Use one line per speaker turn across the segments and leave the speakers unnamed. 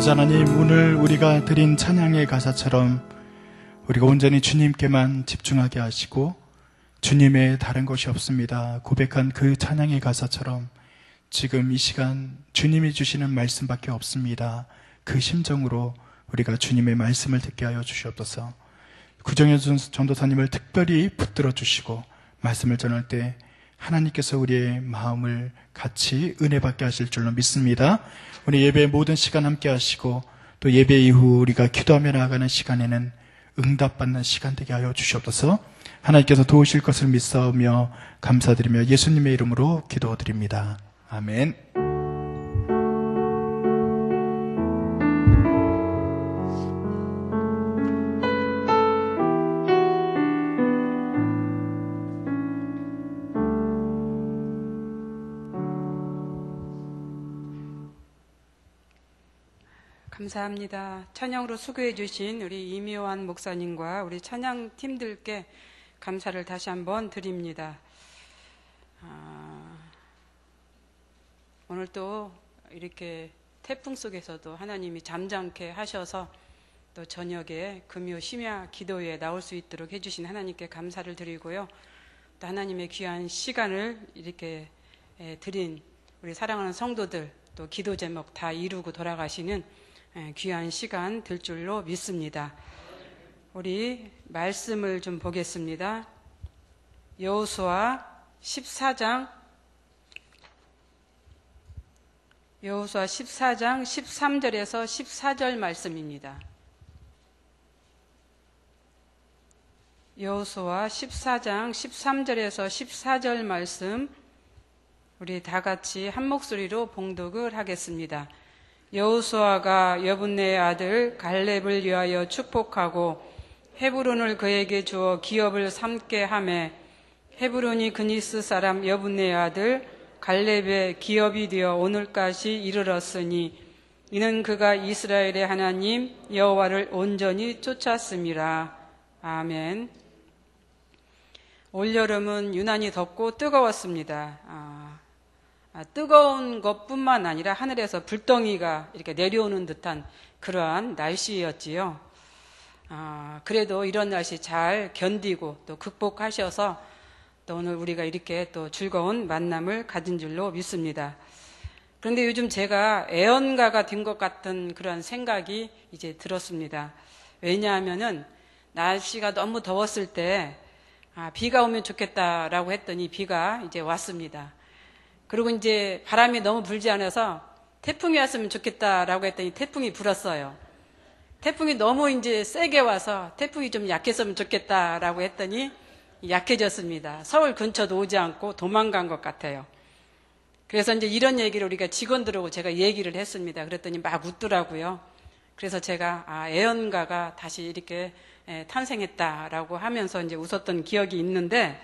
아버지 하나님, 오늘 우리가 드린 찬양의 가사처럼 우리가 온전히 주님께만 집중하게 하시고 주님의 다른 것이 없습니다 고백한 그 찬양의 가사처럼 지금 이 시간 주님이 주시는 말씀밖에 없습니다. 그 심정으로 우리가 주님의 말씀을 듣게 하여 주시옵소서. 구정현 전도사님을 특별히 붙들어 주시고 말씀을 전할 때 하나님께서 우리의 마음을 같이 은혜받게 하실 줄로 믿습니다. 우리 예배의 모든 시간 함께 하시고 또 예배 이후 우리가 기도하며 나아가는 시간에는 응답받는 시간 되게 하여 주시옵소서. 하나님께서 도우실 것을 믿사오며 감사드리며 예수님의 이름으로 기도드립니다. 아멘.
감사합니다. 찬양으로 수고해 주신 우리 이미환 목사님과 우리 찬양팀들께 감사를 다시 한번 드립니다. 오늘 또 이렇게 태풍 속에서도 하나님이 잠잠케 하셔서 또 저녁에 금요 심야 기도에 나올 수 있도록 해주신 하나님께 감사를 드리고요. 또 하나님의 귀한 시간을 이렇게 드린 우리 사랑하는 성도들, 또 기도 제목 다 이루고 돌아가시는 귀한 시간 될 줄로 믿습니다. 우리 말씀을 좀 보겠습니다. 여호수아 14장 13절에서 14절 말씀입니다. 여호수아 14장 13절에서 14절 말씀 우리 다 같이 한 목소리로 봉독을 하겠습니다. 여호수아가 여분네의 아들 갈렙을 위하여 축복하고 헤브론을 그에게 주어 기업을 삼게 하매 헤브론이 그니스 사람 여분네의 아들 갈렙의 기업이 되어 오늘까지 이르렀으니 이는 그가 이스라엘의 하나님 여호와를 온전히 쫓았음이라. 아멘. 올여름은 유난히 덥고 뜨거웠습니다. 뜨거운 것뿐만 아니라 하늘에서 불덩이가 이렇게 내려오는 듯한 그러한 날씨였지요. 그래도 이런 날씨 잘 견디고 또 극복하셔서 또 오늘 우리가 이렇게 또 즐거운 만남을 가진 줄로 믿습니다. 그런데 요즘 제가 애언가가 된 것 같은 그런 생각이 이제 들었습니다. 왜냐하면은 날씨가 너무 더웠을 때 비가 오면 좋겠다라고 했더니 비가 이제 왔습니다. 그리고 이제 바람이 너무 불지 않아서 태풍이 왔으면 좋겠다라고 했더니 태풍이 불었어요. 태풍이 너무 이제 세게 와서 태풍이 좀 약했으면 좋겠다라고 했더니 약해졌습니다. 서울 근처도 오지 않고 도망간 것 같아요. 그래서 이제 이런 얘기를 우리가 직원들하고 제가 얘기를 했습니다. 그랬더니 막 웃더라고요. 그래서 제가 애언가가 다시 이렇게 탄생했다라고 하면서 이제 웃었던 기억이 있는데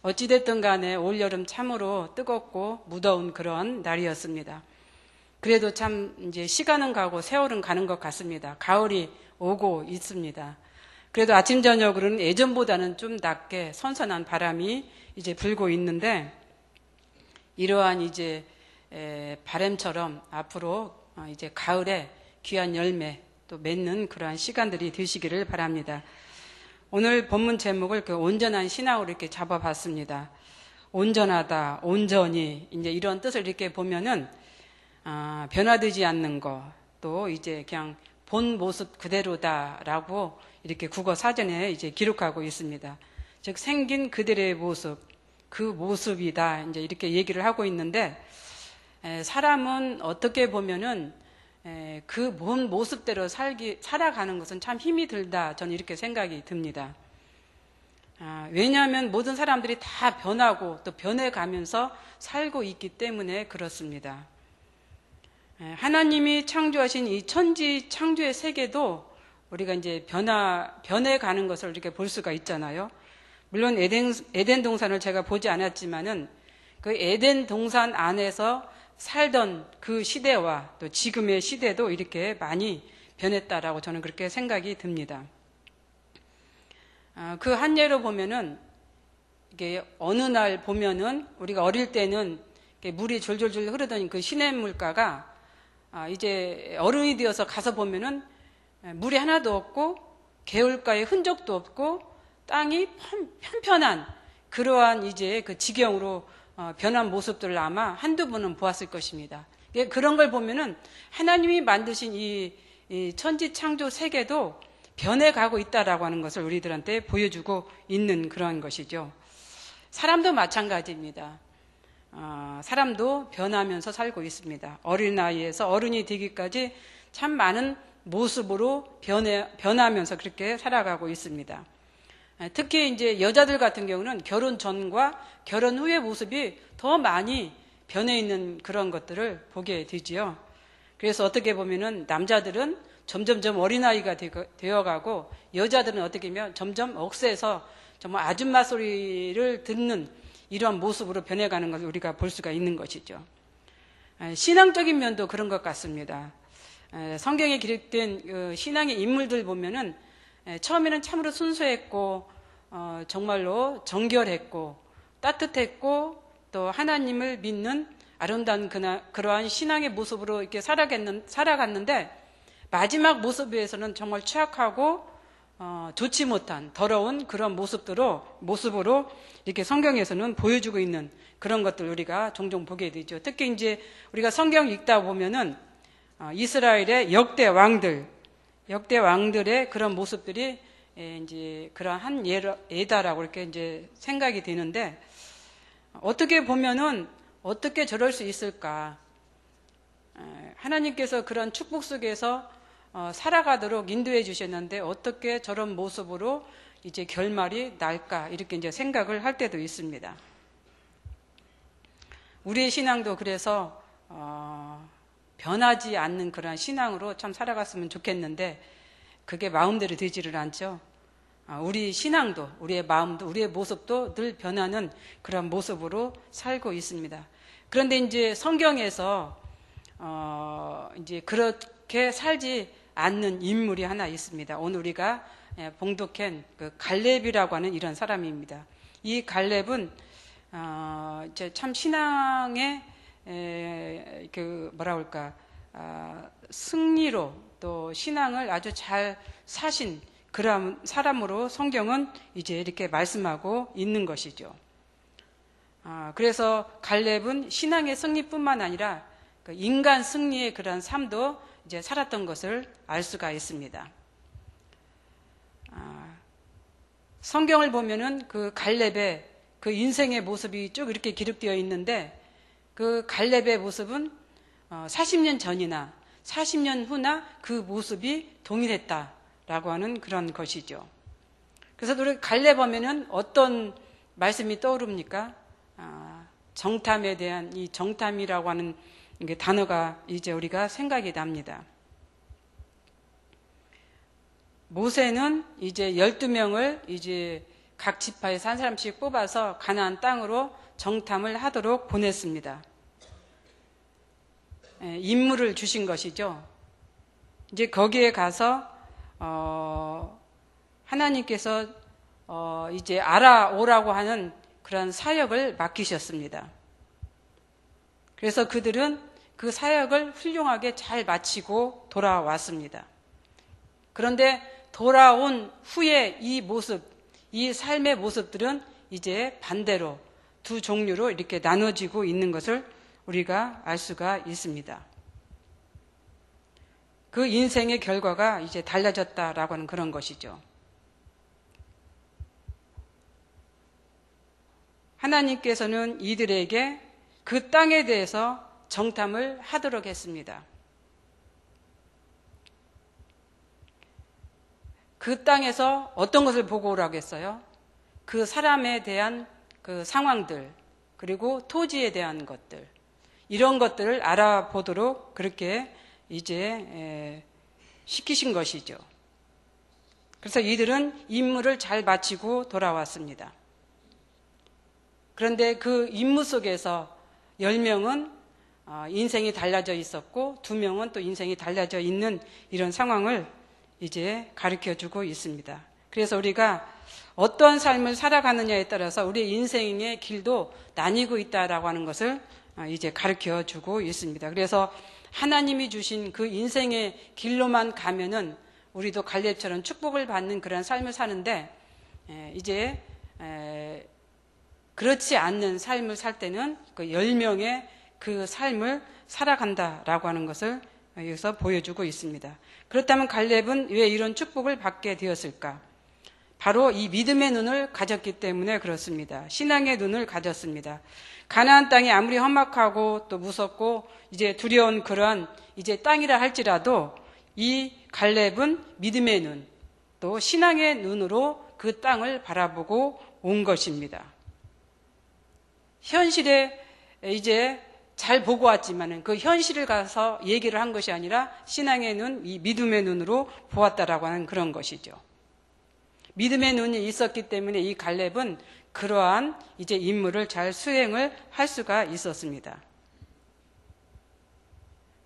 어찌됐든 간에 올여름 참으로 뜨겁고 무더운 그런 날이었습니다. 그래도 참 이제 시간은 가고 세월은 가는 것 같습니다. 가을이 오고 있습니다. 그래도 아침 저녁으로는 예전보다는 좀 낮게 선선한 바람이 이제 불고 있는데 이러한 이제 바람처럼 앞으로 이제 가을에 귀한 열매 또 맺는 그러한 시간들이 되시기를 바랍니다. 오늘 본문 제목을 온전한 신앙으로 이렇게 잡아봤습니다. 온전하다, 온전히 이제 이런 뜻을 이렇게 보면은 변화되지 않는 거, 또 이제 그냥 본 모습 그대로다라고 이렇게 국어 사전에 이제 기록하고 있습니다. 즉 생긴 그들의 모습, 그 모습이다 이제 이렇게 얘기를 하고 있는데 사람은 어떻게 보면은 그 본 모습대로 살아가는 것은 참 힘이 들다 저는 이렇게 생각이 듭니다. 왜냐하면 모든 사람들이 다 변하고 또 변해가면서 살고 있기 때문에 그렇습니다. 하나님이 창조하신 이 천지 창조의 세계도 우리가 이제 변해가는 것을 이렇게 볼 수가 있잖아요. 물론 에덴 동산을 제가 보지 않았지만은 그 에덴 동산 안에서 살던 그 시대와 또 지금의 시대도 이렇게 많이 변했다라고 저는 그렇게 생각이 듭니다. 그 한 예로 보면은 이게 어느 날 보면은 우리가 어릴 때는 물이 졸졸졸 흐르던 그 시냇물가가 이제 어른이 되어서 가서 보면은 물이 하나도 없고 개울가에 흔적도 없고 땅이 편편한 그러한 이제 그 지경으로 변한 모습들을 아마 한두 번은 보았을 것입니다. 그런 걸 보면은 하나님이 만드신 이 천지 창조 세계도 변해가고 있다라고 하는 것을 우리들한테 보여주고 있는 그런 것이죠. 사람도 마찬가지입니다. 사람도 변하면서 살고 있습니다. 어린 나이에서 어른이 되기까지 참 많은 모습으로 변하면서 그렇게 살아가고 있습니다. 특히 이제 여자들 같은 경우는 결혼 전과 결혼 후의 모습이 더 많이 변해 있는 그런 것들을 보게 되지요. 그래서 어떻게 보면은 남자들은 점점점 어린아이가 되어가고 여자들은 어떻게 보면 점점 억세서 정말 아줌마 소리를 듣는 이러한 모습으로 변해가는 것을 우리가 볼 수가 있는 것이죠. 신앙적인 면도 그런 것 같습니다. 성경에 기록된 신앙의 인물들 보면은 처음에는 참으로 순수했고 정말로 정결했고 따뜻했고 또 하나님을 믿는 아름다운 그러한 신앙의 모습으로 이렇게 살아갔는데 마지막 모습에서는 정말 취약하고 좋지 못한 더러운 그런 모습으로 이렇게 성경에서는 보여주고 있는 그런 것들 우리가 종종 보게 되죠. 특히 이제 우리가 성경 읽다 보면은 이스라엘의 역대 왕들의 그런 모습들이 이제 그런 한 예다라고 이렇게 이제 생각이 되는데 어떻게 보면은 어떻게 저럴 수 있을까? 하나님께서 그런 축복 속에서 살아가도록 인도해 주셨는데 어떻게 저런 모습으로 이제 결말이 날까? 이렇게 이제 생각을 할 때도 있습니다. 우리의 신앙도 그래서 변하지 않는 그런 신앙으로 참 살아갔으면 좋겠는데 그게 마음대로 되지를 않죠. 우리 신앙도, 우리의 마음도, 우리의 모습도 늘 변하는 그런 모습으로 살고 있습니다. 그런데 이제 성경에서 이제 그렇게 살지 않는 인물이 하나 있습니다. 오늘 우리가 봉독한 그 갈렙이라고 하는 이런 사람입니다. 이 갈렙은 이제 참 신앙의 그 뭐라 그럴까 승리로 또 신앙을 아주 잘 사신 그런 사람으로 성경은 이제 이렇게 말씀하고 있는 것이죠. 그래서 갈렙은 신앙의 승리뿐만 아니라 그 인간 승리의 그런 삶도 이제 살았던 것을 알 수가 있습니다. 성경을 보면은 그 갈렙의 그 인생의 모습이 쭉 이렇게 기록되어 있는데 그 갈렙의 모습은 40년 전이나 40년 후나 그 모습이 동일했다라고 하는 그런 것이죠. 그래서 우리 갈렙 하면은 어떤 말씀이 떠오릅니까? 정탐에 대한 이 정탐이라고 하는 단어가 이제 우리가 생각이 납니다. 모세는 이제 12명을 이제 각 지파에서 한 사람씩 뽑아서 가나안 땅으로 정탐을 하도록 보냈습니다. 임무를 주신 것이죠. 이제 거기에 가서 하나님께서 이제 알아오라고 하는 그런 사역을 맡기셨습니다. 그래서 그들은 그 사역을 훌륭하게 잘 마치고 돌아왔습니다. 그런데 돌아온 후에 이 모습, 이 삶의 모습들은 이제 반대로 두 종류로 이렇게 나눠지고 있는 것을 우리가 알 수가 있습니다. 그 인생의 결과가 이제 달라졌다라고 하는 그런 것이죠. 하나님께서는 이들에게 그 땅에 대해서 정탐을 하도록 했습니다. 그 땅에서 어떤 것을 보고 오라고 했어요? 그 사람에 대한 그 상황들, 그리고 토지에 대한 것들, 이런 것들을 알아보도록 그렇게 이제 시키신 것이죠. 그래서 이들은 임무를 잘 마치고 돌아왔습니다. 그런데 그 임무 속에서 10명은 인생이 달라져 있었고 2명은 또 인생이 달라져 있는 이런 상황을 이제 가르쳐주고 있습니다. 그래서 우리가 어떤 삶을 살아가느냐에 따라서 우리의 인생의 길도 나뉘고 있다라고 하는 것을 이제 가르쳐주고 있습니다. 그래서 하나님이 주신 그 인생의 길로만 가면은 우리도 갈렙처럼 축복을 받는 그런 삶을 사는데, 이제 그렇지 않는 삶을 살 때는 그 10명의 그 삶을 살아간다라고 하는 것을 여기서 보여주고 있습니다. 그렇다면 갈렙은 왜 이런 축복을 받게 되었을까? 바로 이 믿음의 눈을 가졌기 때문에 그렇습니다. 신앙의 눈을 가졌습니다. 가나안 땅이 아무리 험악하고 또 무섭고 이제 두려운 그러한 이제 땅이라 할지라도 이 갈렙은 믿음의 눈, 또 신앙의 눈으로 그 땅을 바라보고 온 것입니다. 현실에 이제 잘 보고 왔지만은 그 현실을 가서 얘기를 한 것이 아니라 신앙의 눈, 이 믿음의 눈으로 보았다라고 하는 그런 것이죠. 믿음의 눈이 있었기 때문에 이 갈렙은 그러한 이제 임무를 잘 수행을 할 수가 있었습니다.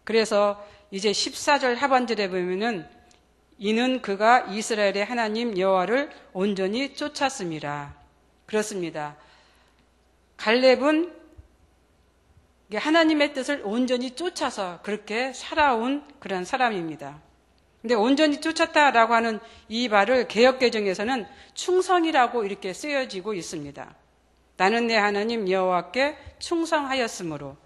그래서 이제 14절 하반절에 보면은 이는 그가 이스라엘의 하나님 여호와를 온전히 쫓았습니다. 그렇습니다. 갈렙은 하나님의 뜻을 온전히 쫓아서 그렇게 살아온 그런 사람입니다. 근데 온전히 쫓았다라고 하는 이 말을 개역개정에서는 충성이라고 이렇게 쓰여지고 있습니다. 나는 내 하나님 여호와께 충성하였으므로,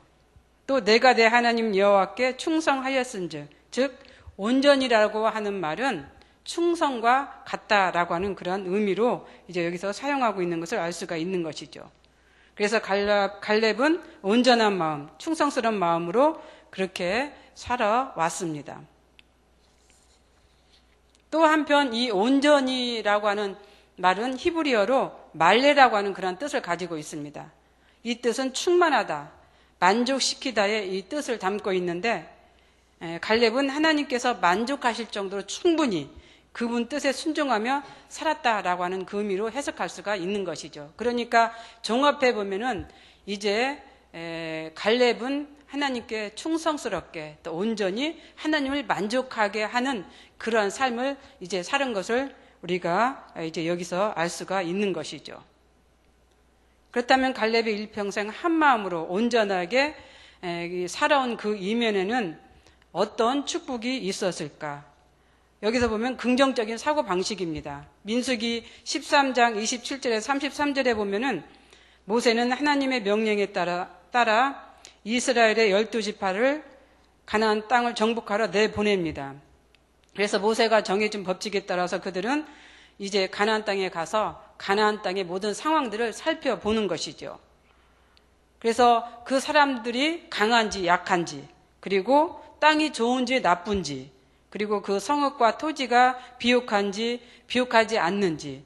또 내가 내 하나님 여호와께 충성하였은즉, 즉 온전이라고 하는 말은 충성과 같다라고 하는 그런 의미로 이제 여기서 사용하고 있는 것을 알 수가 있는 것이죠. 그래서 갈렙은 온전한 마음, 충성스러운 마음으로 그렇게 살아왔습니다. 또 한편 이 온전이라고 하는 말은 히브리어로 말레라고 하는 그런 뜻을 가지고 있습니다. 이 뜻은 충만하다, 만족시키다의 이 뜻을 담고 있는데, 갈렙은 하나님께서 만족하실 정도로 충분히 그분 뜻에 순종하며 살았다라고 하는 그 의미로 해석할 수가 있는 것이죠. 그러니까 종합해 보면은 이제 갈렙은 하나님께 충성스럽게 또 온전히 하나님을 만족하게 하는 그러한 삶을 이제 사는 것을 우리가 이제 여기서 알 수가 있는 것이죠. 그렇다면 갈렙의 일평생 한 마음으로 온전하게 살아온 그 이면에는 어떤 축복이 있었을까? 여기서 보면 긍정적인 사고 방식입니다. 민수기 13장 27절에 33절에 보면은 모세는 하나님의 명령에 따라 이스라엘의 12지파를 가나안 땅을 정복하러 내보냅니다. 그래서 모세가 정해준 법칙에 따라서 그들은 이제 가나안 땅에 가서 가나안 땅의 모든 상황들을 살펴보는 것이죠. 그래서 그 사람들이 강한지 약한지, 그리고 땅이 좋은지 나쁜지, 그리고 그 성읍과 토지가 비옥한지 비옥하지 않는지,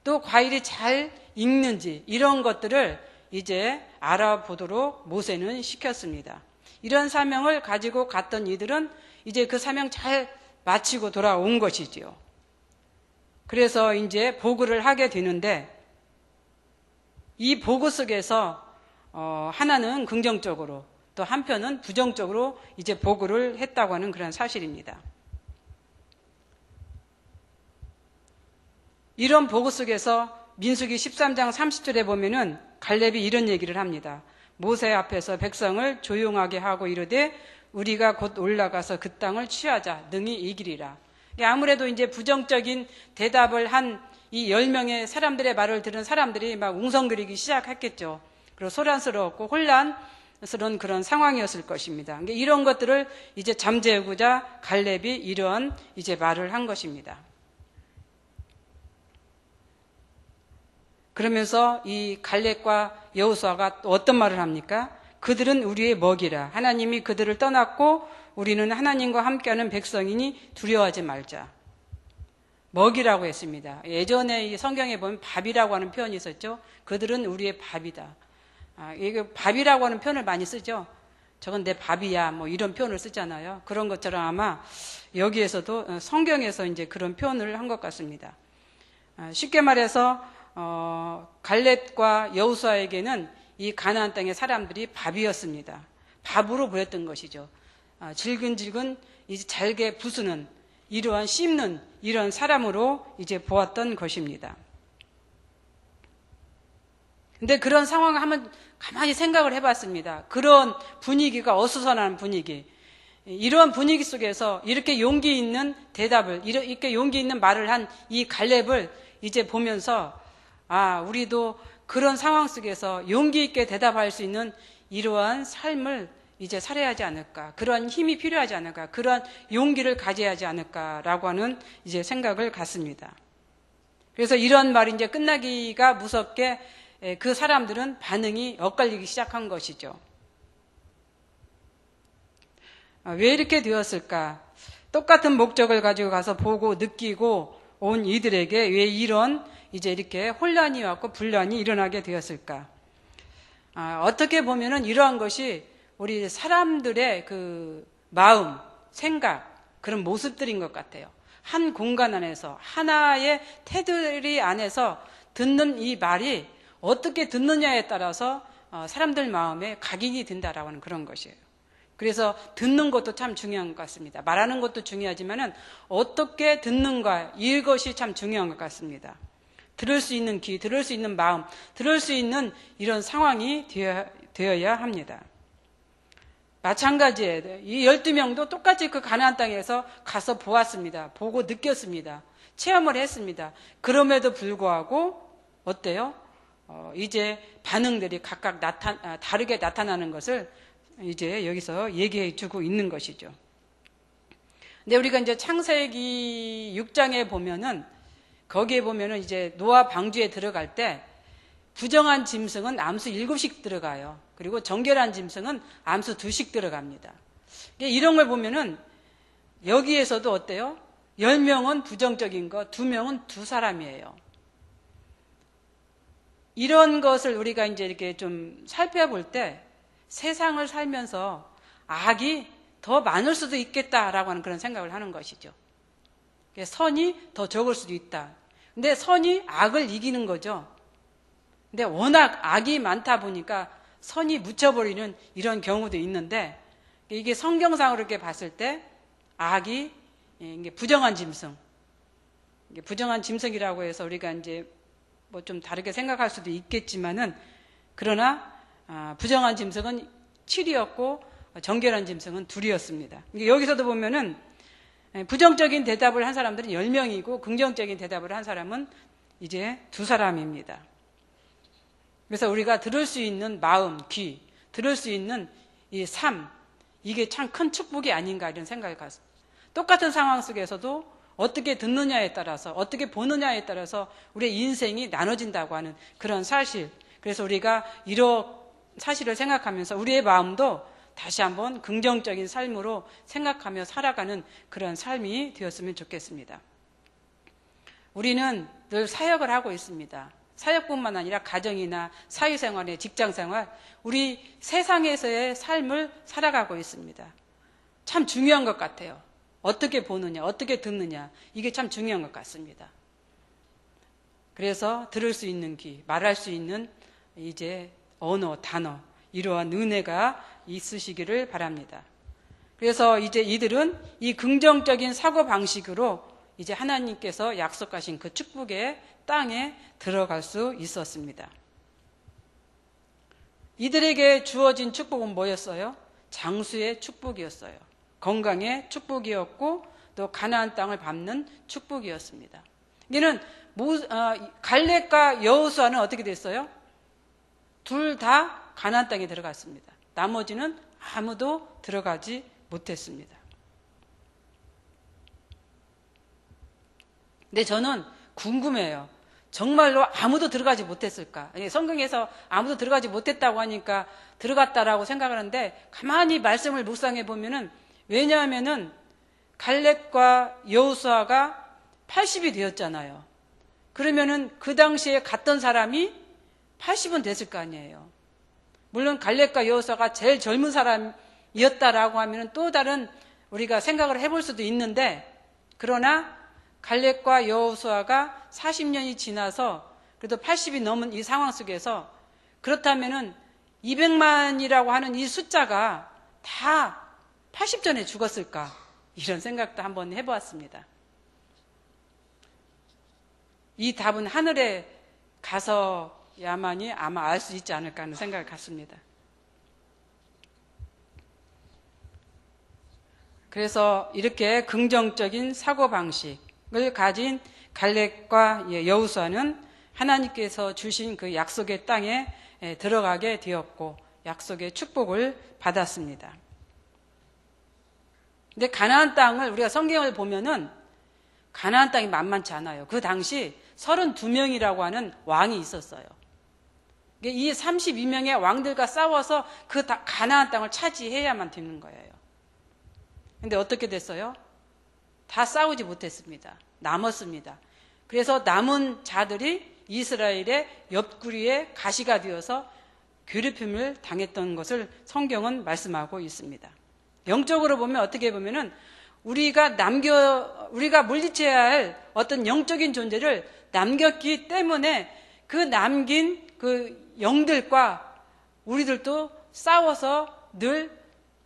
또 과일이 잘 익는지, 이런 것들을 이제 알아보도록 모세는 시켰습니다. 이런 사명을 가지고 갔던 이들은 이제 그 사명 잘 마치고 돌아온 것이지요. 그래서 이제 보고를 하게 되는데, 이 보고 속에서 하나는 긍정적으로 또 한편은 부정적으로 이제 보고를 했다고 하는 그런 사실입니다. 이런 보고 속에서 민수기 13장 30절에 보면은 갈렙이 이런 얘기를 합니다. 모세 앞에서 백성을 조용하게 하고 이르되 우리가 곧 올라가서 그 땅을 취하자, 능히 이기리라. 아무래도 이제 부정적인 대답을 한 이 10명의 사람들의 말을 들은 사람들이 막 웅성거리기 시작했겠죠. 그리고 소란스럽고 혼란스러운 그런 상황이었을 것입니다. 이런 것들을 이제 잠재우고자 갈렙이 이런 이제 말을 한 것입니다. 그러면서 이 갈렙과 여호수아가 또 어떤 말을 합니까? 그들은 우리의 먹이라. 하나님이 그들을 떠났고 우리는 하나님과 함께하는 백성이니 두려워하지 말자. 먹이라고 했습니다. 예전에 이 성경에 보면 밥이라고 하는 표현이 있었죠. 그들은 우리의 밥이다. 이게 밥이라고 하는 표현을 많이 쓰죠. 저건 내 밥이야, 뭐 이런 표현을 쓰잖아요. 그런 것처럼 아마 여기에서도 성경에서 이제 그런 표현을 한 것 같습니다. 쉽게 말해서 갈렙과 여호수아에게는 이 가나안 땅의 사람들이 밥이었습니다. 밥으로 보였던 것이죠. 질근질근 이제 잘게 부수는, 이러한 씹는 이런 사람으로 이제 보았던 것입니다. 근데 그런 상황을 한번 가만히 생각을 해봤습니다. 그런 분위기가 어수선한 분위기, 이러한 분위기 속에서 이렇게 용기 있는 대답을, 이렇게 용기 있는 말을 한 이 갈렙을 이제 보면서, 우리도 그런 상황 속에서 용기 있게 대답할 수 있는 이러한 삶을 이제 살아야 하지 않을까, 그러한 힘이 필요하지 않을까, 그러한 용기를 가져야 하지 않을까라고 하는 이제 생각을 갖습니다. 그래서 이런 말이 이제 끝나기가 무섭게 그 사람들은 반응이 엇갈리기 시작한 것이죠. 왜 이렇게 되었을까? 똑같은 목적을 가지고 가서 보고 느끼고 온 이들에게 왜 이런 이제 이렇게 혼란이 왔고 분란이 일어나게 되었을까? 어떻게 보면은 이러한 것이 우리 사람들의 그 마음, 생각, 그런 모습들인 것 같아요. 한 공간 안에서, 하나의 테두리 안에서 듣는 이 말이 어떻게 듣느냐에 따라서 사람들 마음에 각인이 된다라고 하는 그런 것이에요. 그래서 듣는 것도 참 중요한 것 같습니다. 말하는 것도 중요하지만은 어떻게 듣는가, 이것이 참 중요한 것 같습니다. 들을 수 있는 귀, 들을 수 있는 마음, 들을 수 있는 이런 상황이 되어야 합니다. 마찬가지예요. 이 12명도 똑같이 그 가나안 땅에서 가서 보았습니다. 보고 느꼈습니다. 체험을 했습니다. 그럼에도 불구하고 어때요? 이제 반응들이 각각 다르게 나타나는 것을 이제 여기서 얘기해 주고 있는 것이죠. 근데 우리가 이제 창세기 6장에 보면은, 거기에 보면은 이제 노아 방주에 들어갈 때 부정한 짐승은 암수 7씩 들어가요. 그리고 정결한 짐승은 암수 2씩 들어갑니다. 이런 걸 보면은 여기에서도 어때요? 10명은 부정적인 거, 2명은 두 사람이에요. 이런 것을 우리가 이제 이렇게 좀 살펴볼 때 세상을 살면서 악이 더 많을 수도 있겠다라고 하는 그런 생각을 하는 것이죠. 선이 더 적을 수도 있다. 근데 선이 악을 이기는 거죠. 근데 워낙 악이 많다 보니까 선이 묻혀버리는 이런 경우도 있는데, 이게 성경상으로 이렇게 봤을 때 악이 이게 부정한 짐승, 이게 부정한 짐승이라고 해서 우리가 이제 뭐 좀 다르게 생각할 수도 있겠지만은, 그러나 부정한 짐승은 7이었고 정결한 짐승은 2이었습니다. 여기서도 보면은 부정적인 대답을 한 사람들은 10명이고 긍정적인 대답을 한 사람은 이제 2사람입니다. 그래서 우리가 들을 수 있는 마음, 귀, 들을 수 있는 이 삶, 이게 참 큰 축복이 아닌가 이런 생각을 갖습니다. 똑같은 상황 속에서도 어떻게 듣느냐에 따라서, 어떻게 보느냐에 따라서 우리의 인생이 나눠진다고 하는 그런 사실. 그래서 우리가 이런 사실을 생각하면서 우리의 마음도 다시 한번 긍정적인 삶으로 생각하며 살아가는 그런 삶이 되었으면 좋겠습니다. 우리는 늘 사역을 하고 있습니다. 사역뿐만 아니라 가정이나 사회생활에, 직장생활, 우리 세상에서의 삶을 살아가고 있습니다. 참 중요한 것 같아요. 어떻게 보느냐, 어떻게 듣느냐, 이게 참 중요한 것 같습니다. 그래서 들을 수 있는 귀, 말할 수 있는 이제 언어, 단어, 이러한 은혜가 있으시기를 바랍니다. 그래서 이제 이들은 이 긍정적인 사고방식으로 이제 하나님께서 약속하신 그 축복의 땅에 들어갈 수 있었습니다. 이들에게 주어진 축복은 뭐였어요? 장수의 축복이었어요. 건강의 축복이었고 또 가나안 땅을 밟는 축복이었습니다. 이는 갈렙과 여호수아는 어떻게 됐어요? 둘 다 가나안 땅에 들어갔습니다. 나머지는 아무도 들어가지 못했습니다. 근데 저는 궁금해요. 정말로 아무도 들어가지 못했을까? 성경에서 아무도 들어가지 못했다고 하니까 들어갔다라고 생각하는데, 가만히 말씀을 묵상해 보면은, 왜냐하면은 갈렙과 여호수아가 80이 되었잖아요. 그러면은 그 당시에 갔던 사람이 80은 됐을 거 아니에요. 물론 갈렙과 여호수아가 제일 젊은 사람이었다라고 하면은 또 다른 우리가 생각을 해볼 수도 있는데, 그러나 갈렙과 여호수아가 40년이 지나서 그래도 80이 넘은 이 상황 속에서, 그렇다면은 200만이라고 하는 이 숫자가 다 80전에 죽었을까? 이런 생각도 한번 해보았습니다. 이 답은 하늘에 가서야만이 아마 알 수 있지 않을까 하는 생각을 갖습니다. 그래서 이렇게 긍정적인 사고방식을 가진 갈렙과 여호수아는 하나님께서 주신 그 약속의 땅에 들어가게 되었고 약속의 축복을 받았습니다. 근데 가나안 땅을 우리가 성경을 보면은 가나안 땅이 만만치 않아요. 그 당시 32명이라고 하는 왕이 있었어요. 이 32명의 왕들과 싸워서 그 가나안 땅을 차지해야만 되는 거예요. 근데 어떻게 됐어요? 다 싸우지 못했습니다. 남았습니다. 그래서 남은 자들이 이스라엘의 옆구리에 가시가 되어서 괴롭힘을 당했던 것을 성경은 말씀하고 있습니다. 영적으로 보면 어떻게 보면은 우리가 물리쳐야 할 어떤 영적인 존재를 남겼기 때문에 그 남긴 그 영들과 우리들도 싸워서 늘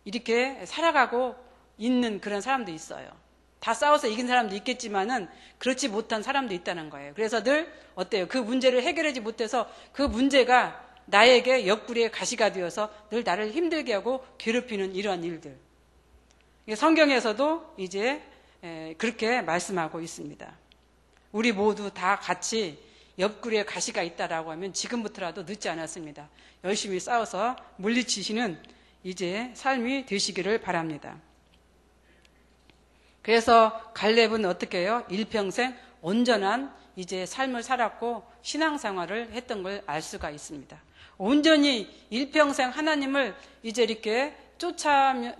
이렇게 살아가고 있는 그런 사람도 있어요. 다 싸워서 이긴 사람도 있겠지만은 그렇지 못한 사람도 있다는 거예요. 그래서 늘 어때요? 그 문제를 해결하지 못해서 그 문제가 나에게 옆구리에 가시가 되어서 늘 나를 힘들게 하고 괴롭히는 이러한 일들. 성경에서도 이제 그렇게 말씀하고 있습니다. 우리 모두 다 같이 옆구리에 가시가 있다라고 하면 지금부터라도 늦지 않았습니다. 열심히 싸워서 물리치시는 이제 삶이 되시기를 바랍니다. 그래서 갈렙은 어떻게 해요? 일평생 온전한 이제 삶을 살았고 신앙생활을 했던 걸 알 수가 있습니다. 온전히 일평생 하나님을 이제 이렇게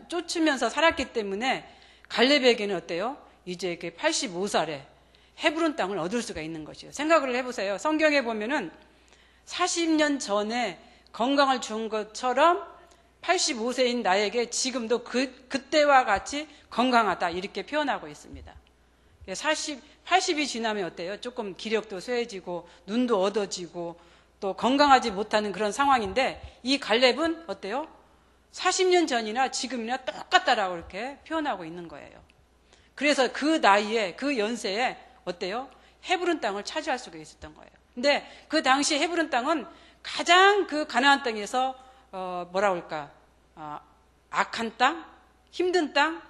쫓으면서 살았기 때문에 갈렙에게는 어때요? 이제 이렇게 85살에 헤브론 땅을 얻을 수가 있는 것이에요. 생각을 해보세요. 성경에 보면은 40년 전에 건강을 준 것처럼 85세인 나에게 지금도 그때와 같이 건강하다 이렇게 표현하고 있습니다. 80이 지나면 어때요? 조금 기력도 쇠해지고 눈도 어두워지고 또 건강하지 못하는 그런 상황인데 이 갈렙은 어때요? 40년 전이나 지금이나 똑같다라고 이렇게 표현하고 있는 거예요. 그래서 그 나이에 그 연세에 어때요? 헤브론 땅을 차지할 수가 있었던 거예요. 근데 그 당시 헤브론 땅은 가장 그 가나안 땅에서 뭐라고 할까? 악한 땅, 힘든 땅,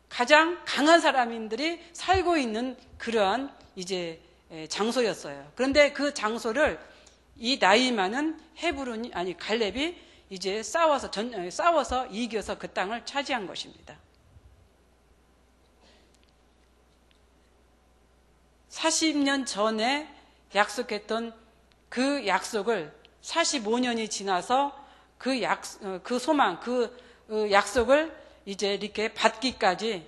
가장 강한 사람들이 살고 있는 그러한 이제 장소였어요. 그런데 그 장소를 이 나이 많은 갈렙이 이제 싸워서 이겨서 그 땅을 차지한 것입니다. 40년 전에 약속했던 그 약속을 45년이 지나서 그 소망, 그 약속을 이제 이렇게 받기까지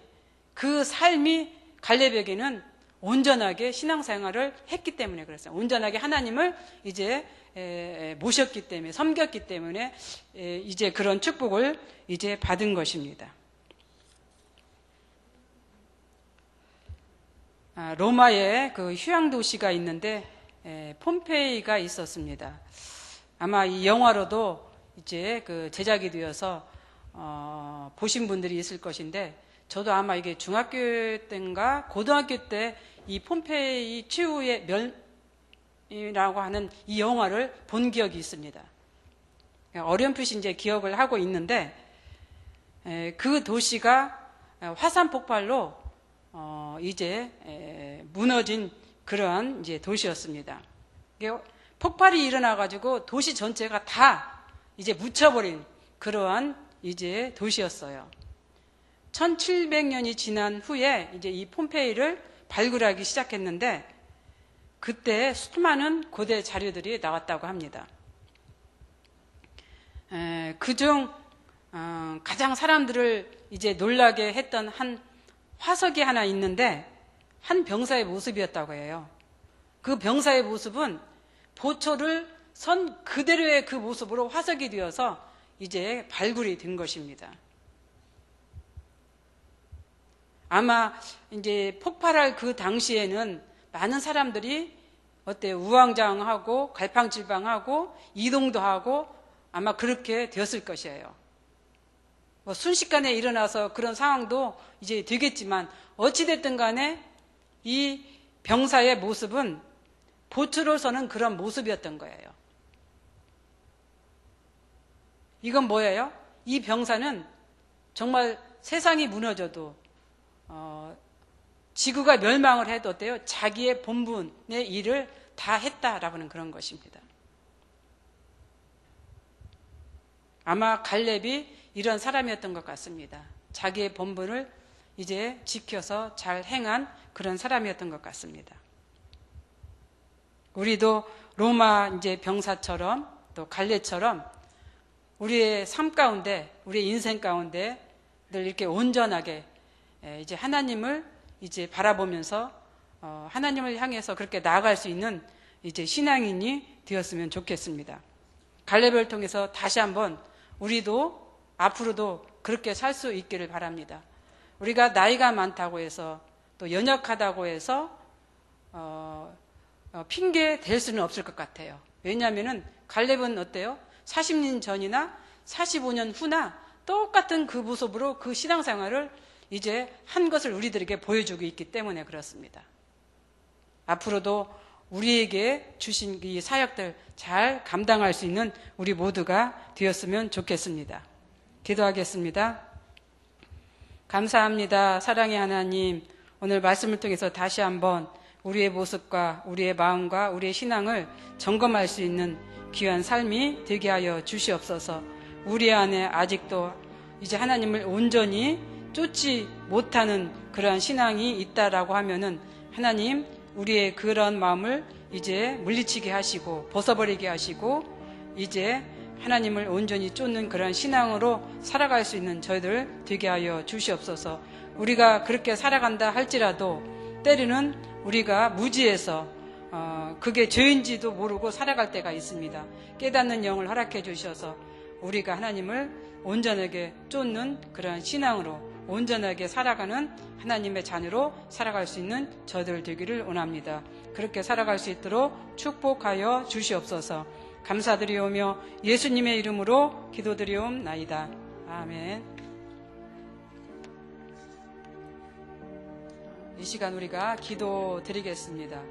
그 삶이 갈렙에게는 온전하게 신앙생활을 했기 때문에 그랬어요. 온전하게 하나님을 이제 모셨기 때문에, 섬겼기 때문에 이제 그런 축복을 이제 받은 것입니다. 로마에 그 휴양 도시가 있는데 폼페이가 있었습니다. 아마 이 영화로도 이제 그 제작이 되어서 보신 분들이 있을 것인데 저도 아마 이게 중학교 때인가 고등학교 때 이 폼페이 최후의 멸이라고 하는 이 영화를 본 기억이 있습니다. 어렴풋이 이제 기억을 하고 있는데 그 도시가 화산 폭발로 이제 무너진 그러한 이제 도시였습니다. 폭발이 일어나가지고 도시 전체가 다 이제 묻혀버린 그러한 이제 도시였어요. 1700년이 지난 후에 이제 이 폼페이를 발굴하기 시작했는데 그때 수많은 고대 자료들이 나왔다고 합니다. 그중 가장 사람들을 이제 놀라게 했던 한 화석이 하나 있는데 한 병사의 모습이었다고 해요. 그 병사의 모습은 보초를 선 그대로의 그 모습으로 화석이 되어서 이제 발굴이 된 것입니다. 아마 이제 폭발할 그 당시에는 많은 사람들이 어때요? 우왕좌왕하고 갈팡질팡하고 이동도 하고 아마 그렇게 되었을 것이에요. 순식간에 일어나서 그런 상황도 이제 되겠지만 어찌됐든 간에 이 병사의 모습은 보초로서는 그런 모습이었던 거예요. 이건 뭐예요? 이 병사는 정말 세상이 무너져도 지구가 멸망을 해도 어때요? 자기의 본분의 일을 다 했다라고는 그런 것입니다. 아마 갈렙이 이런 사람이었던 것 같습니다. 자기의 본분을 이제 지켜서 잘 행한 그런 사람이었던 것 같습니다. 우리도 로마 이제 병사처럼 또 갈렙처럼 우리의 삶 가운데, 우리의 인생 가운데 늘 이렇게 온전하게 이제 하나님을 이제 바라보면서 하나님을 향해서 그렇게 나아갈 수 있는 이제 신앙인이 되었으면 좋겠습니다. 갈렙을 통해서 다시 한번 우리도 앞으로도 그렇게 살 수 있기를 바랍니다. 우리가 나이가 많다고 해서 또 연약하다고 해서 핑계 댈 수는 없을 것 같아요. 왜냐하면은 갈렙은 어때요? 40년 전이나 45년 후나 똑같은 그 모습으로 그 신앙생활을 이제 한 것을 우리들에게 보여주고 있기 때문에 그렇습니다. 앞으로도 우리에게 주신 이 사역들 잘 감당할 수 있는 우리 모두가 되었으면 좋겠습니다. 기도하겠습니다. 감사합니다. 사랑의 하나님, 오늘 말씀을 통해서 다시 한번 우리의 모습과 우리의 마음과 우리의 신앙을 점검할 수 있는 귀한 삶이 되게 하여 주시옵소서. 우리 안에 아직도 이제 하나님을 온전히 쫓지 못하는 그러한 신앙이 있다라고 하면은 하나님, 우리의 그런 마음을 이제 물리치게 하시고 벗어버리게 하시고 이제 하나님을 온전히 쫓는 그런 신앙으로 살아갈 수 있는 저희들 되게 하여 주시옵소서. 우리가 그렇게 살아간다 할지라도 때로는 우리가 무지해서 그게 죄인지도 모르고 살아갈 때가 있습니다. 깨닫는 영을 허락해 주셔서 우리가 하나님을 온전하게 쫓는 그런 신앙으로 온전하게 살아가는 하나님의 자녀로 살아갈 수 있는 저들 되기를 원합니다. 그렇게 살아갈 수 있도록 축복하여 주시옵소서. 감사드리오며 예수님의 이름으로 기도드리옵나이다. 아멘. 이 시간 우리가 기도 드리겠습니다.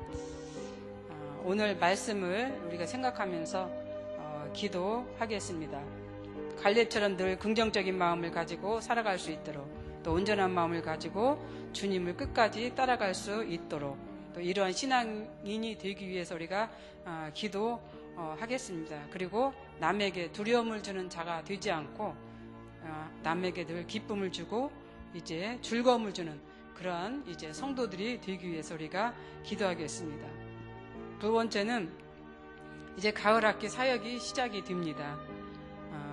오늘 말씀을 우리가 생각하면서 기도하겠습니다. 갈렙처럼 늘 긍정적인 마음을 가지고 살아갈 수 있도록, 또 온전한 마음을 가지고 주님을 끝까지 따라갈 수 있도록, 또 이러한 신앙인이 되기 위해서 우리가 기도하겠습니다. 그리고 남에게 두려움을 주는 자가 되지 않고 남에게 늘 기쁨을 주고 이제 즐거움을 주는 그러한 이제 성도들이 되기 위해서 우리가 기도하겠습니다. 두 번째는 이제 가을 학기 사역이 시작이 됩니다.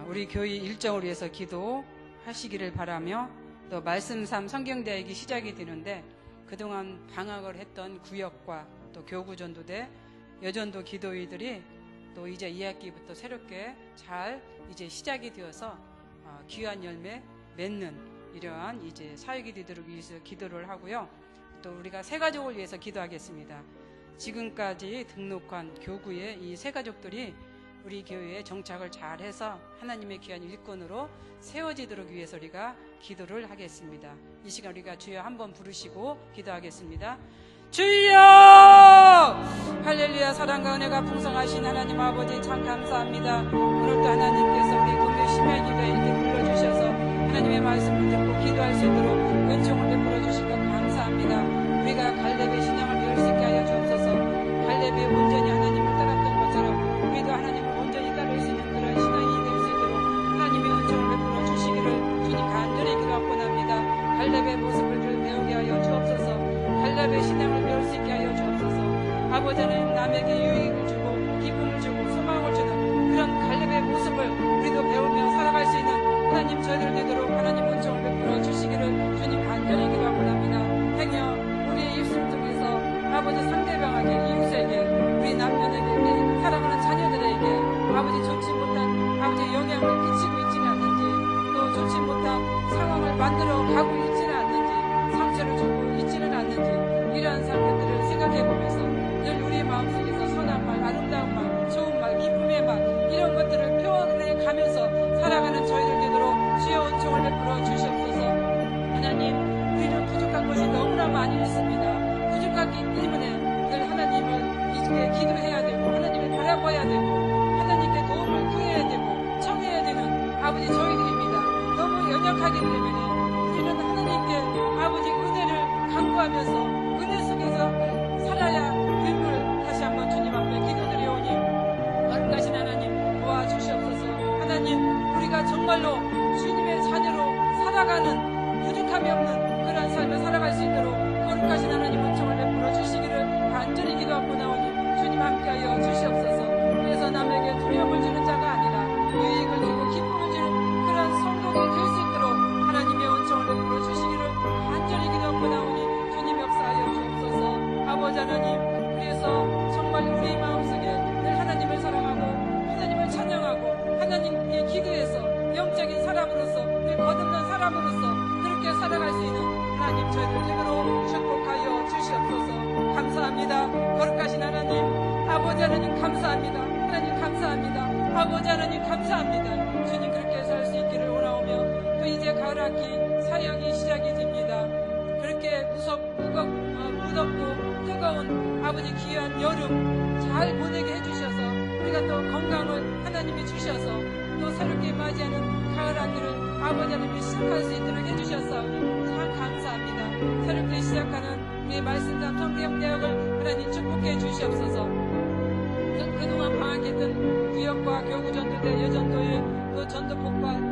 우리 교회 일정을 위해서 기도하시기를 바라며, 또 말씀 3 성경대학이 시작이 되는데 그동안 방학을 했던 구역과 또 교구전도대, 여전도 기도회들이 또 이제 2학기부터 새롭게 잘 이제 시작이 되어서 귀한 열매 맺는 이러한 이제 사역이 되도록 위해서 기도를 하고요. 또 우리가 새 가족을 위해서 기도하겠습니다. 지금까지 등록한 교구의 이 새 가족들이 우리 교회에 정착을 잘해서 하나님의 귀한 일꾼으로 세워지도록 위해서 우리가 기도를 하겠습니다. 이 시간 우리가 주여 한번 부르시고 기도하겠습니다. 주여! 할렐루야. 사랑과 은혜가 풍성하신 하나님 아버지 참 감사합니다. 오늘도 하나님께서 우리 금요 심야 기도에 이렇게 불러주셔서 하나님의 말씀을 듣고 기도할 수 있도록 은총을 베풀어 주신 것 감사합니다. 우리가 갈렙의 신앙을 배울 수 있게 하여 주옵소서. 갈렙이 온전히 하나님을 따랐던 것처럼 우리도 하나님을 온전히 따를 수 있는 그런 신앙이 될 수 있도록 하나님의 은총을 베풀어 주시기를 주님 간절히 기도합니다. 갈렙의 모습을 좀 배우게 하여 주옵소서. 갈렙의 신앙을 배울 수 있게 하여 주옵소서. 아버지는 남에게 유익을 주고 기쁨을 주고 소망을 주는 그런 갈렙의 모습을 우리도 배우며 살아갈 수 있는 하나님 저희들 되도록 하나님 은총을 베풀어 주시기를 주님 간절히 기도합니다. 행여 우리의 입술 통해서 아버지 상대방에게 이웃에게 우리 남편에게 사랑하는 자녀들에게 아버지 좋지 못한 아버지 영향을 끼치고 있지는 않는지, 또 좋지 못한 상황을 만들어 가고 있지는 않는지, 상처를 주고 있지는 않는지, 이러한 상태들을 생각해 보면서 늘 우리의 마음속에서 선한 말, 아름다운 말, 좋은 말, 기쁨의 말 이런 것들을 표현해 가면서 살아가는 저희들 되도록 주여 은총을 베풀어 주시옵소서. 하나님, 우리는 부족한 것이 너무나 많이 있습니다. 부족하기 때문에 늘 하나님을 이렇게 기도해야 되고 하나님을 바라봐야 되고 하나님께 도움을 구해야 되고 청해야 되는 아버지 저희들입니다. 너무 연약하기 때문에 우리 기도하면서 은혜 속에서 살아야 됨을 다시 한번 주님 앞에 기도드려오니 거룩하신 하나님 도와주시옵소서. 하나님, 우리가 정말로 주님의 자녀로 살아가는 부족함이 없는 그런 삶을 살아갈 수 있도록 거룩하신 하나님 은총을 베풀어 주시기를 간절히 기도하고 나오니 주님 함께하여 주시옵소서. 그래서 남에게 두려움을 주는 자가 아니라 유익을 주고 기쁨을 주는 그런 성도가 될 수 있도록 하나님의 은총을 베풀어 주시기를 간절히 기도하고 나오니 주님 역사하여 주옵소서. 아버지 하나님, 그래서 정말 우리 마음속에 늘 하나님을 사랑하고 하나님을 찬양하고 하나님께 기도해서 영적인 사람으로서 늘 거듭난 사람으로서 그렇게 살아갈 수 있는 하나님 저희들 힘으로 축복하여 주시옵소서. 감사합니다. 거룩하신 하나님, 아버지 하나님 감사합니다. 하나님 감사합니다. 아버지 하나님 감사합니다. 주님 그렇게 살 수 있기를 원하오며 또 이제 가을학기 사역이 시작이 됩니다. 그렇게 무덥고 뜨거운 아버지 귀한 여름 잘 보내게 해주셔서 우리가 또 건강을 하나님이 주셔서 또 새롭게 맞이하는 가을학기를 아버지 하나님이 시작할 수 있도록 해주셨사오니 참 감사합니다. 새롭게 시작하는 우리 말씀담 성경대학을 하나님 축복해 주시옵소서. 그동안 방학했던 구역과 교구전도대, 여전도회, 또 전도폭발,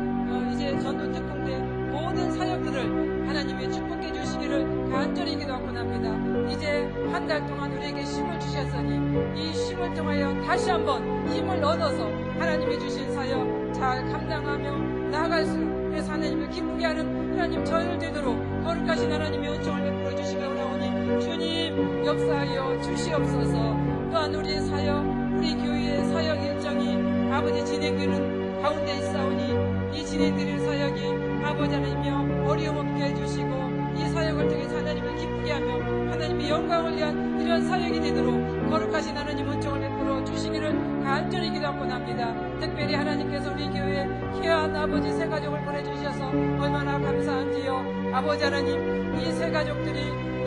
이제 전도특공대 모든 사역들을 하나님이 축복해 주시기를 간절히 기도하고 납니다. 이제 한 달 동안 우리에게 힘을 주셨으니 이 힘을 통하여 다시 한번 힘을 얻어서 하나님이 주신 사역 잘 감당하며 나아갈수록 그래서 하나님을 기쁘게 하는 하나님 저희를 되도록 거룩하신 하나님의 은총을 베풀어 주시기 원하오니 주님 역사하여 주시옵소서. 또한 우리의 사역, 우리 교회의 사역 일정이 아버지 진행되는 가운데 있사오니 이 진행되는 사역이 아버지 하나님이여 어려움 없게 해주시고 이 사역을 통해서 하나님을 기쁘게 하며 하나님의 영광을 위한 이런 사역이 되도록 거룩하신 하나님 은총을 베풀어 주시기를 간절히 기도하고 납니다. 특별히 하나님께서 우리 교회에 귀한 아버지 세 가족을 보내주셔서 얼마나 감사한지요. 아버지 하나님, 이 세 가족들이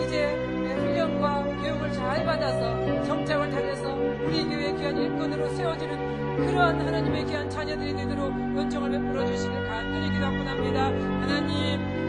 이제 훈련과 교육을 잘 받아서 정착을 잘해서 우리 교회 귀한 일꾼으로 세워지는 그러한 하나님의 귀한 자녀들이 되도록 은총을 베풀어 주시길 간절히 기도하고 납니다.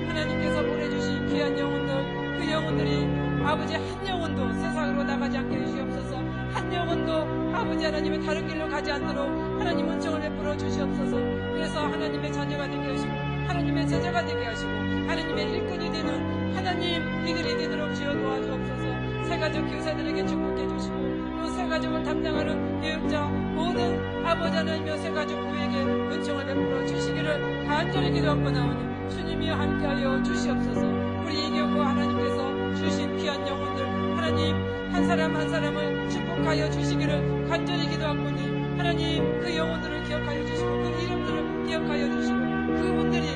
하나님께서 보내주신 귀한 영혼들, 그 영혼들이 아버지 한 영혼도 세상으로 나가지 않게 해주시옵소서. 한 영혼도 아버지 하나님의 다른 길로 가지 않도록 하나님 은총을 베풀어 주시옵소서. 그래서 하나님의 자녀가 되게 하시고 하나님의 제자가 되게 하시고 하나님의 일꾼이 되는 하나님 이들이 되도록 주여 도와주옵소서. 새가족 교사들에게 축복해 주시고 또 새가족을 담당하는 교육자 모든 아버지 하나님의 새가족 부에게 은총을 베풀어 주시기를 간절히 기도하고 나오니 주님이여 함께하여 주시옵소서. 우리 이교구 하나님께서 주신 귀한 영혼들 하나님 한 사람 한 사람을 축복하여 주시기를 간절히 기도하오니 하나님 그 영혼들을 기억하여 주시고 그 이름들을 기억하여 주시고 그분들이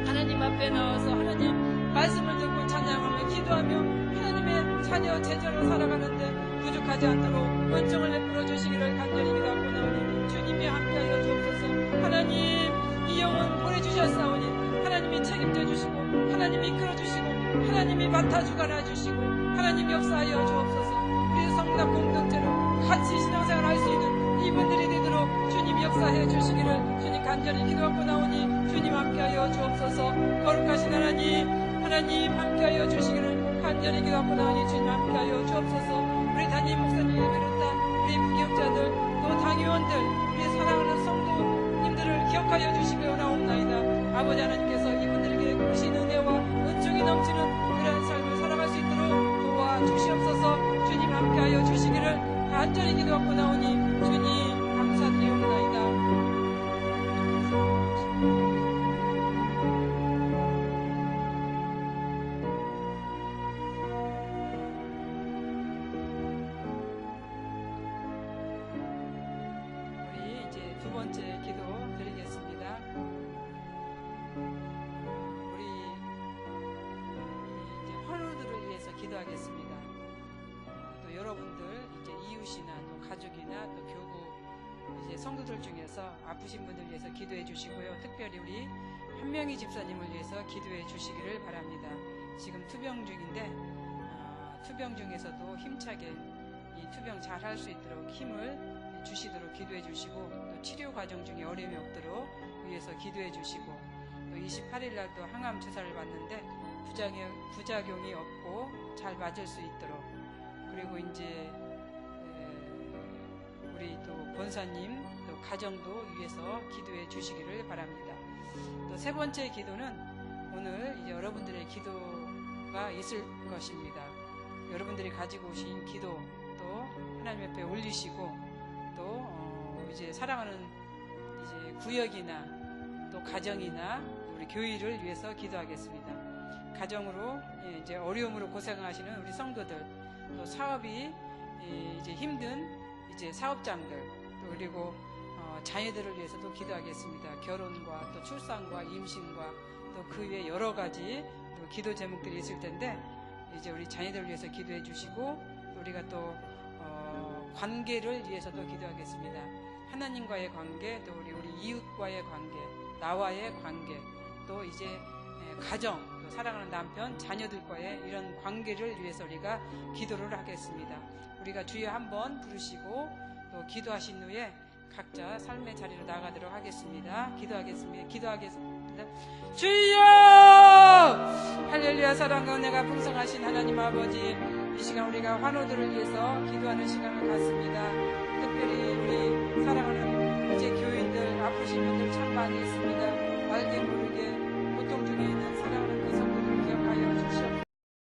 하나님 앞에 나와서 하나님 말씀을 듣고 찬양하며 기도하며 하나님의 자녀 제자로 살아가는데 부족하지 않도록 은총을 베풀어 주시기를 간절히 기도하고 나오니 주님이 함께하여 주옵소서. 하나님 이 영혼 보내주셨사오니 하나님이 책임져 주시고 하나님이 이끌어 주시고 하나님이 맡아 주관해 주시고 하나님 역사하여 주옵소서. 우리 성당 공동체로 같이 신앙생활 할 수 있는 이분들이 되도록 주님 역사해 주시기를 주님 간절히 기도하고 나오니 주님 함께하여 주옵소서. 거룩하신 하나님 함께하여 주시기를 간절히 기도하고 나오니 주님 함께하여 주옵소서. 우리 담임 목사님을 비롯한 우리 부교육자들 또 당의원들 우리 사랑하는 성도님들을 기억하여 주시기 원하옵나이다. 아버지 하나님께서 이분들에게 크신 은혜와 은총이 넘치는 그런 삶을 살아갈 수 있도록 도와주시옵소서. 주님 함께하여 주시기를 간절히 기도하고 나오니 주님 감사드리옵나이다. 우리 이제 두 번째 기도 드리겠습니다. 우리 이제 헌우들을 위해서 기도하겠습니다. 또 여러분들 이제 이웃이나 또 가족이나 또 교구 이제 성도들 중에서 아프신 분들 위해서 기도해 주시고요. 특별히 우리 한명희 집사님을 위해서 기도해 주시기를 바랍니다. 지금 투병 중인데 투병 중에서도 힘차게 이 투병 잘 할 수 있도록 힘을 주시도록 기도해 주시고 또 치료 과정 중에 어려움이 없도록 위해서 기도해 주시고 또 28일 날 또 항암 주사를 받는데 부작용이 없고 잘 맞을 수 있도록, 그리고 이제 우리 또 권사님 또 가정도 위해서 기도해 주시기를 바랍니다. 또 세 번째 기도는 오늘 이제 여러분들의 기도가 있을 것입니다. 여러분들이 가지고 오신 기도 또 하나님 앞에 올리시고 또 이제 사랑하는 이제 구역이나 또 가정이나 우리 교회를 위해서 기도하겠습니다. 가정으로 이제 어려움으로 고생하시는 우리 성도들, 또 사업이 이제 힘든 이제 사업장들, 또 그리고 자녀들을 위해서도 기도하겠습니다. 결혼과 또 출산과 임신과 또 그 외 여러 가지 또 기도 제목들이 있을 텐데 이제 우리 자녀들을 위해서 기도해 주시고, 우리가 또 관계를 위해서도 기도하겠습니다. 하나님과의 관계, 또 우리 이웃과의 관계, 나와의 관계, 또 이제 가정, 또 사랑하는 남편, 자녀들과의 이런 관계를 위해서 우리가 기도를 하겠습니다. 우리가 주여 한번 부르시고 또 기도하신 후에 각자 삶의 자리로 나가도록 하겠습니다. 기도하겠습니다. 주여! 할렐루야. 사랑과 은혜가 풍성하신 하나님 아버지, 이 시간 우리가 환우들을 위해서 기도하는 시간을 갖습니다.